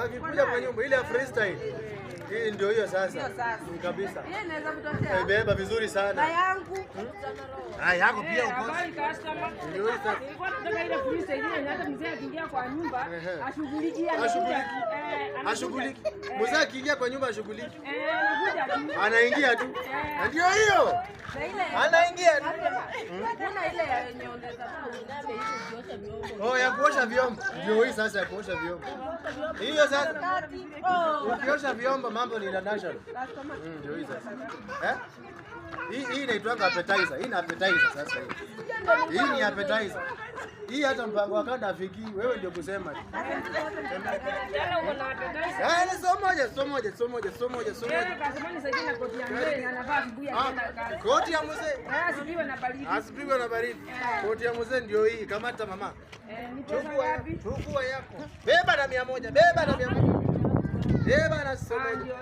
Akikuja kwa nyumba ile ya freestyle. Hii ndio hiyo sasa. Kabisa. Yeye inaweza kutoshea. Beba vizuri sana. Na yangu. Yako pia uko. Ndio hiyo sasa. Ilikuwa tunataka ile freestyle ile hata mzee akiingia kwa nyumba ashughulikie. Ashughuliki. Mzee akiingia kwa nyumba ashughuliki. Anakuja. Anaingia tu. Ndio hiyo. Anaingia tu. Kuna ile ya yenye unaweza uname hizo kuosha vyombo. Ya kuosha vyombo. Ndio hii sasa ya kuosha vyombo. Hiyo sasa. Ukiosha vyombo mambo ni international. Ndio hii sasa. Hii inaitwa appetizer. Hii ni appetizer sasa hii. Hii ni appetizer. Hii hata mpango wa kanda afiki, wewe ndio kusema. Tena uko na appetizer. So moja. Kasema ni sasa koti ya mzee anavaa vibuya tena kazi. Koti ya mzee. Asipigwe na baridi. Asipigwe na baridi. Koti ya mzee ndio hii, kamata mama. Ni pesa ngapi? Chukua yako. Beba na 100. Beba na 100. Beba na 100.